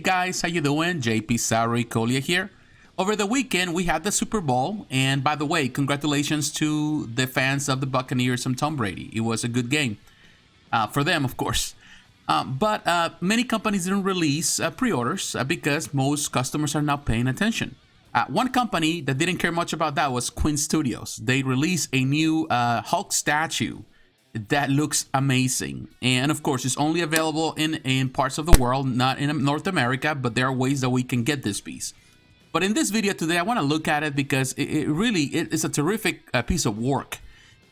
guys, how you doing? jpsarrireviews here. Over the weekend, we had the Super Bowl, and by the way, congratulations to the fans of the Buccaneers and Tom Brady. It was a good game for them, of course. But many companies didn't release pre-orders because most customers are now paying attention. One company that didn't care much about that was Queen Studios. They released a new Hulk statue that looks amazing, and of course it's only available in parts of the world, not in North America, but there are ways that we can get this piece. But in this video today, I want to look at it because it really is a terrific piece of work,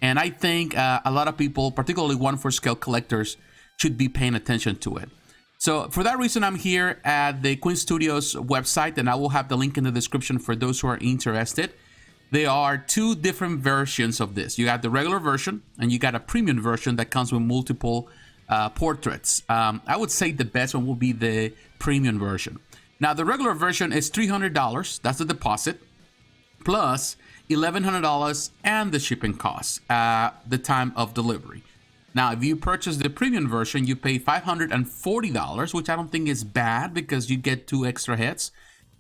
and I think a lot of people, particularly 1/4 scale collectors, should be paying attention to it. So for that reason, I'm here at the Queen Studios website, and I will have the link in the description for those who are interested. There are two different versions of this. You got the regular version, and you got a premium version that comes with multiple portraits. I would say the best one will be the premium version. Now, the regular version is $300. That's the deposit, plus $1,100 and the shipping costs at the time of delivery. Now, if you purchase the premium version, you pay $540, which I don't think is bad because you get 2 extra heads.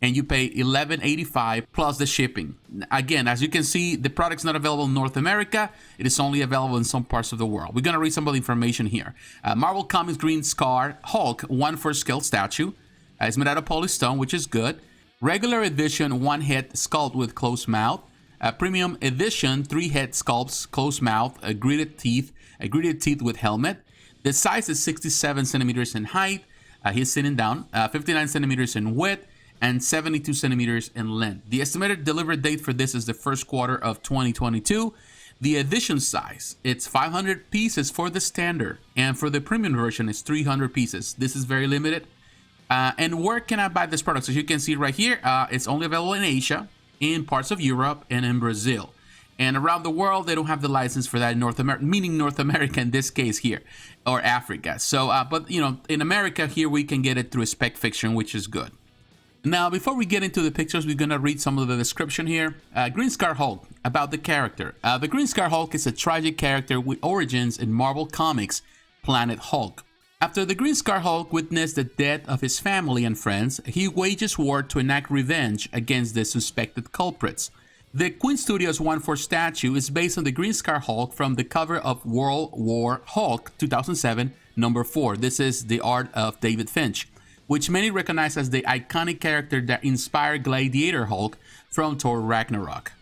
And you pay $1,185 plus the shipping. Again, as you can see, the product's not available in North America. It is only available in some parts of the world. We're going to read some of the information here. Marvel Comics Green Scar Hulk 1/4 scale statue. It's made out of polystone, which is good. Regular edition 1-head sculpt with closed mouth. Premium edition 3-head sculpts, closed mouth, gritted teeth with helmet. The size is 67 centimeters in height. He's sitting down. 59 centimeters in width. And 72 centimeters in length. The estimated delivery date for this is the first quarter of 2022. The edition size, it's 500 pieces for the standard, and for the premium version, it's 300 pieces. This is very limited. And where can I buy this product? So as you can see right here, it's only available in Asia, in parts of Europe, and in Brazil. And around the world, they don't have the license for that in North America, meaning North America in this case here, or Africa. So, but you know, in America here, we can get it through Spec Fiction, which is good. Now, before we get into the pictures, we're going to read some of the description here. Green Scar Hulk, about the character. The Green Scar Hulk is a tragic character with origins in Marvel Comics' Planet Hulk. After the Green Scar Hulk witnessed the death of his family and friends, he wages war to enact revenge against the suspected culprits. The Queen Studios 1/4 statue is based on the Green Scar Hulk from the cover of World War Hulk 2007, number 4. This is the art of David Finch, which many recognize as the iconic character that inspired Gladiator Hulk from Thor Ragnarok.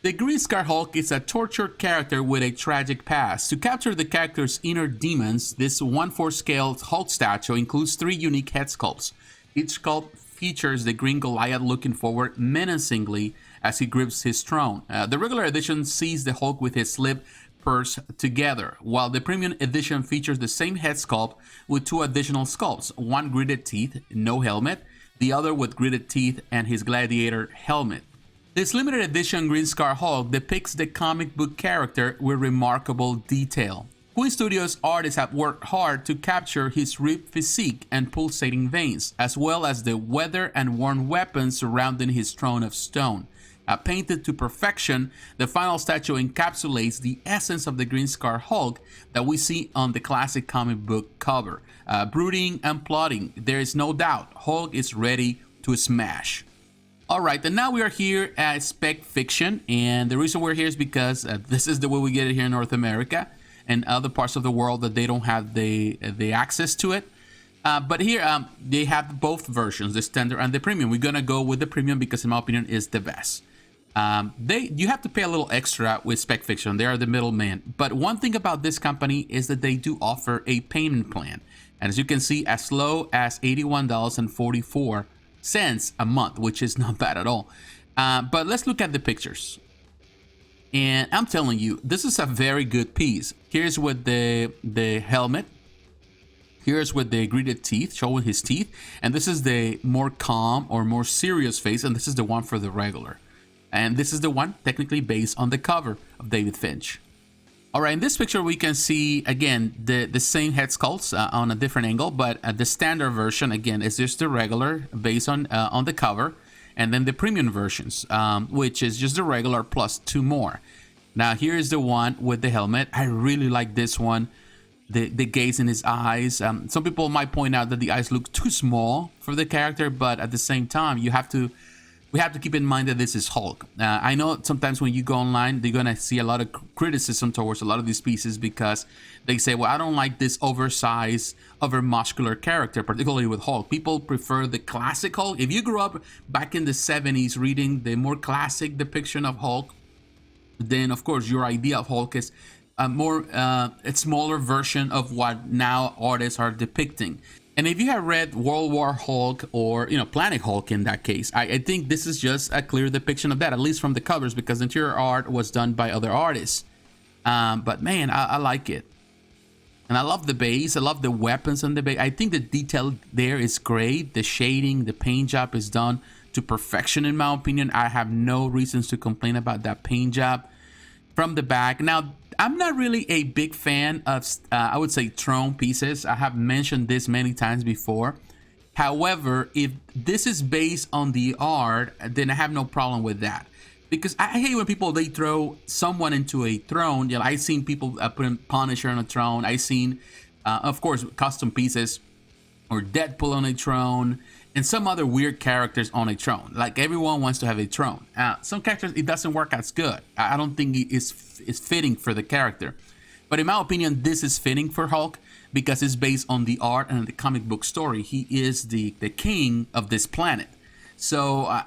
The Green Scar Hulk is a tortured character with a tragic past. To capture the character's inner demons, this 1/4 scale Hulk statue includes 3 unique head sculpts. Each sculpt features the Green Goliath looking forward menacingly as he grips his throne. The regular edition sees the Hulk with his lip pursed together, while the premium edition features the same head sculpt with 2 additional sculpts, one gritted teeth, no helmet, the other with gritted teeth and his gladiator helmet. This limited edition Green Scar Hulk depicts the comic book character with remarkable detail. Queen Studios artists have worked hard to capture his ripped physique and pulsating veins, as well as the weathered and worn weapons surrounding his throne of stone. Painted to perfection, the final statue encapsulates the essence of the Green Scar Hulk that we see on the classic comic book cover. Brooding and plotting, there is no doubt Hulk is ready to smash. Alright, and now we are here at Spec Fiction, and the reason we're here is because this is the way we get it here in North America and other parts of the world that they don't have the access to it. But here they have both versions, the standard and the premium. We're gonna go with the premium because in my opinion is the best. You have to pay a little extra with Spec Fiction. They are the middleman. But one thing about this company is that they do offer a payment plan. And as you can see, as low as $81.44 a month, which is not bad at all. But let's look at the pictures. And I'm telling you, this is a very good piece. Here's with the helmet. Here's with the gritted teeth, showing his teeth. And this is the more calm or more serious face. And this is the one for the regular. And this is the one technically based on the cover of David Finch. All right, in this picture, we can see, again, the same head sculpts on a different angle, but the standard version, again, is just the regular based on the cover. And then the premium versions, which is just the regular plus 2 more. Now, here is the one with the helmet. I really like this one. the gaze in his eyes. Some people might point out that the eyes look too small for the character, but at the same time, we have to keep in mind that this is Hulk. I know sometimes when you go online, they're gonna see a lot of criticism towards a lot of these pieces because they say, well, I don't like this oversized, over-muscular character, particularly with Hulk. People prefer the classic Hulk. If you grew up back in the 70s reading the more classic depiction of Hulk, then of course your idea of Hulk is a smaller version of what now artists are depicting. And if you have read World War Hulk or, Planet Hulk in that case, I think this is just a clear depiction of that, at least from the covers, because the interior art was done by other artists. But man, I like it. And I love the base. I love the weapons on the base. I think the detail there is great. The shading, the paint job is done to perfection, in my opinion. I have no reasons to complain about that paint job. From the back. Now, I'm not really a big fan of, I would say, throne pieces. I have mentioned this many times before. However, if this is based on the art, then I have no problem with that. Because I hate when they throw someone into a throne. I've seen people putting Punisher on a throne. I've seen, of course, custom pieces or Deadpool on a throne and some other weird characters on a throne. Like, everyone wants to have a throne. Some characters, it doesn't work as good. I don't think it is fitting for the character. But in my opinion, this is fitting for Hulk because it's based on the art and the comic book story. He is the king of this planet. So,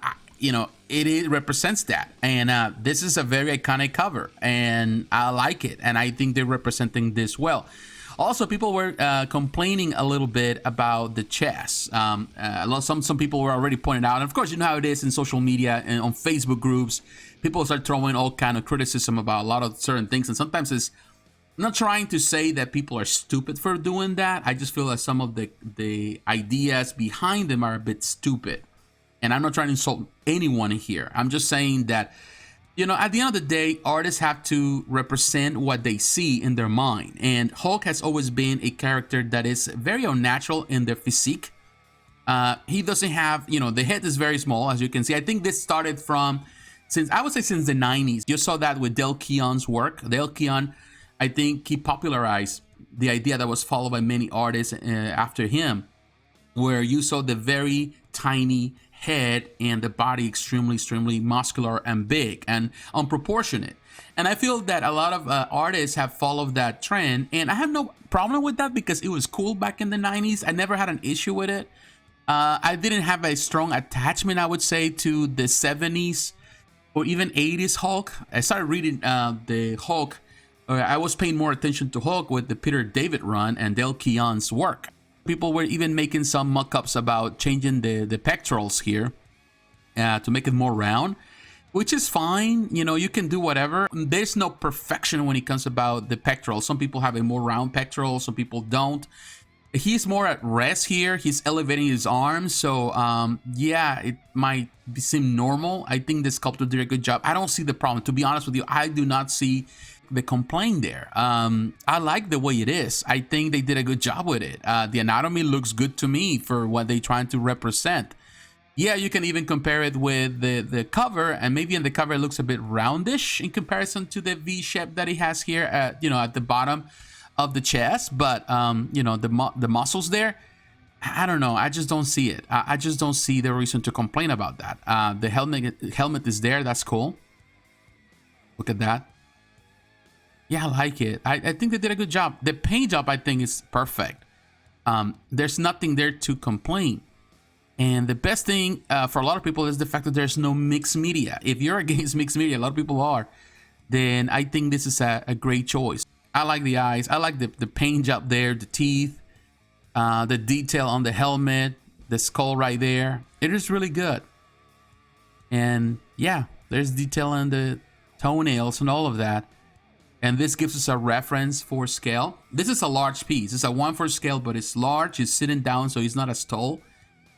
it represents that. And this is a very iconic cover. And I like it. And I think they're representing this well. Also, people were complaining a little bit about the chest. Some people were already pointing out. And of course, you know how it is in social media and on Facebook groups. People start throwing all kind of criticism about a lot of certain things. And sometimes I'm not trying to say that people are stupid for doing that. I just feel that some of the ideas behind them are a bit stupid. And I'm not trying to insult anyone here. I'm just saying that, at the end of the day, artists have to represent what they see in their mind. And Hulk has always been a character that is very unnatural in their physique. He doesn't have, the head is very small, as you can see. I think this started since the 90s. You saw that with Dale Keown's work. Dale Keown, I think he popularized the idea that was followed by many artists after him, where you saw the very tiny head and the body extremely muscular and big and unproportionate. And I feel that a lot of artists have followed that trend, and I have no problem with that because it was cool back in the 90s. I never had an issue with it. I didn't have a strong attachment, I would say, to the 70s or even 80s Hulk. I started reading the Hulk. I was paying more attention to Hulk with the Peter David run and Dale Keown's work. People were even making some mock-ups about changing the pectorals here to make it more round, which is fine. You can do whatever. There's no perfection when it comes about the pectorals. Some people have a more round pectoral, some people don't. He's more at rest here. He's elevating his arms. So, it might seem normal. I think the sculptor did a good job. I don't see the problem. To be honest with you, I do not see the complaint there. I like the way it is. I think they did a good job with it. The anatomy looks good to me for what they're trying to represent. Yeah, you can even compare it with the cover, and maybe in the cover it looks a bit roundish in comparison to the V shape that he has here at the bottom of the chest. But the muscles there, I don't know. I just don't see it. I just don't see the reason to complain about that. The helmet is there. That's cool. Look at that. Yeah, I like it. I think they did a good job. The paint job, I think, is perfect. There's nothing there to complain. And the best thing for a lot of people is the fact that there's no mixed media. If you're against mixed media, a lot of people are, then I think this is a great choice. I like the eyes. I like the paint job there, the teeth, the detail on the helmet, the skull right there. It is really good. And yeah, there's detail on the toenails and all of that. And this gives us a reference for scale. This is a large piece. It's a 1/4 scale, but it's large. He's sitting down, so he's not as tall.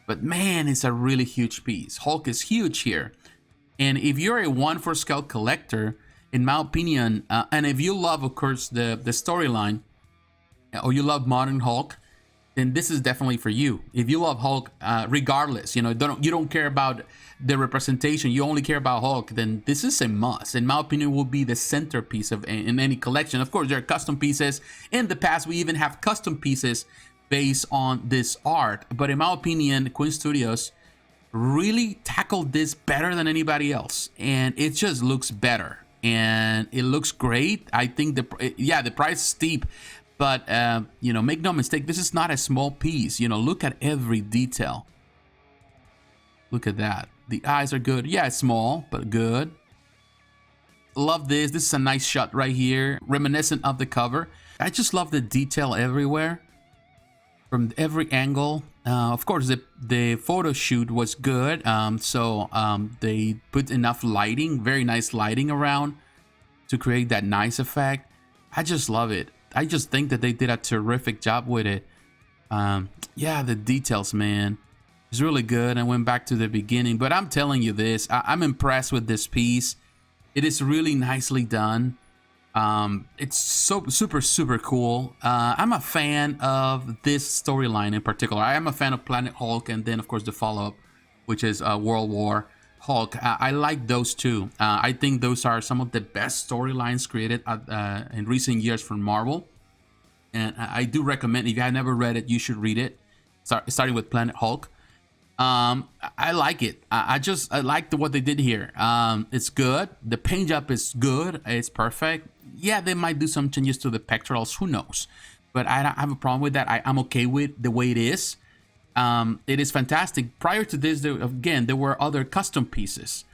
But man, it's a really huge piece. Hulk is huge here. And if you're a 1/4 scale collector, in my opinion, and if you love, of course, the storyline, or you love Modern Hulk, then this is definitely for you. If you love Hulk, regardless, you don't care about the representation, you only care about Hulk, then this is a must. In my opinion, will be the centerpiece in any collection. Of course, there are custom pieces. In the past, we even have custom pieces based on this art. But in my opinion, Queen Studios really tackled this better than anybody else, and it just looks better and it looks great. I think the price is steep, but make no mistake, this is not a small piece. Look at every detail. Look at that. The eyes are good. Yeah, it's small, but good. Love this. This is a nice shot right here, reminiscent of the cover. I just love the detail everywhere, from every angle. Of course, the photo shoot was good. So they put enough lighting, very nice lighting around to create that nice effect. I just love it. I just think that they did a terrific job with it. Yeah, the details, man, it's really good. I went back to the beginning, but I'm telling you this, I'm impressed with this piece. It is really nicely done. It's so super cool. I'm a fan of this storyline in particular. I am a fan of Planet Hulk, and then of course the follow-up, which is World War Hulk. I like those two. I think those are some of the best storylines created in recent years from Marvel, and I do recommend, if you have never read it, you should read it, starting with Planet Hulk. I like it. I like what they did here. It's good. The paint job is good. It's perfect. Yeah, they might do some changes to the pectorals. Who knows? But I don't have a problem with that. I'm okay with the way it is. It is fantastic. Prior to this, there were other custom pieces,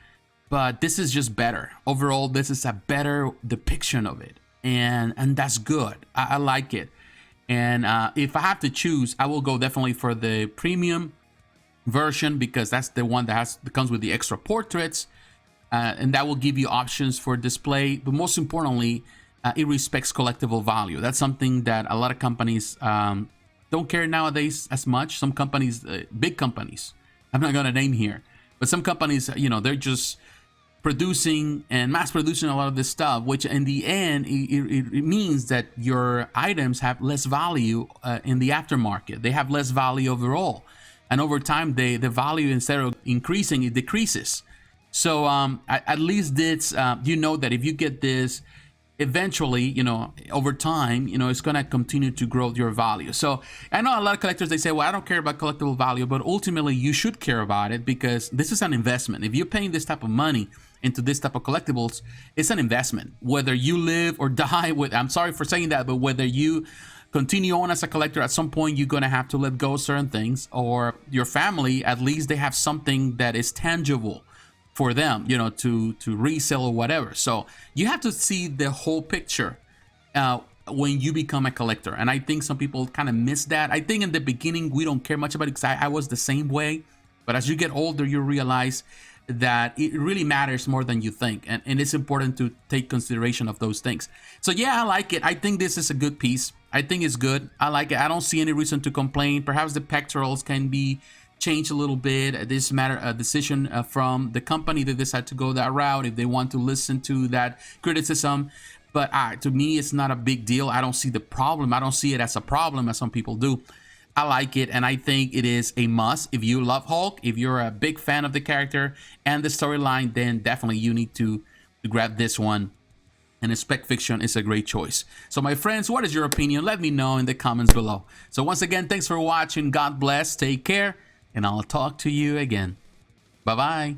but this is just better. Overall, this is a better depiction of it, and that's good. I like it. And if I have to choose, I will go definitely for the premium version, because that's the one that comes with the extra portraits, and that will give you options for display. But most importantly, it respects collectible value. That's something that a lot of companies don't care nowadays as much. Some companies, big companies, I'm not gonna name here, but some companies, they're just producing and mass producing a lot of this stuff, which in the end it means that your items have less value in the aftermarket. They have less value overall, and over time the value, instead of increasing, it decreases. So at least it's that if you get this, eventually, over time, it's gonna continue to grow your value. So I know a lot of collectors, they say, well, I don't care about collectible value, but ultimately you should care about it, because this is an investment. If you're paying this type of money into this type of collectibles, it's an investment. Whether you live or die with, I'm sorry for saying that, but whether you continue on as a collector, at some point you're gonna have to let go of certain things, or your family, at least they have something that is tangible for them, to resell or whatever. So you have to see the whole picture when you become a collector. And I think some people kind of miss that. I think in the beginning, we don't care much about it, because I was the same way. But as you get older, you realize that it really matters more than you think. And it's important to take consideration of those things. So yeah, I like it. I think this is a good piece. I think it's good. I like it. I don't see any reason to complain. Perhaps the pectorals can be change a little bit. This matter a decision from the company that decide to go that route, if they want to listen to that criticism. But to me, it's not a big deal. I don't see the problem. I don't see it as a problem as some people do. I like it, and I think it is a must. If you love Hulk, if you're a big fan of the character and the storyline, then definitely you need to grab this one. And Spec Fiction is a great choice. So my friends, what is your opinion? Let me know in the comments below. So once again, thanks for watching. God bless. Take care. And I'll talk to you again. Bye-bye.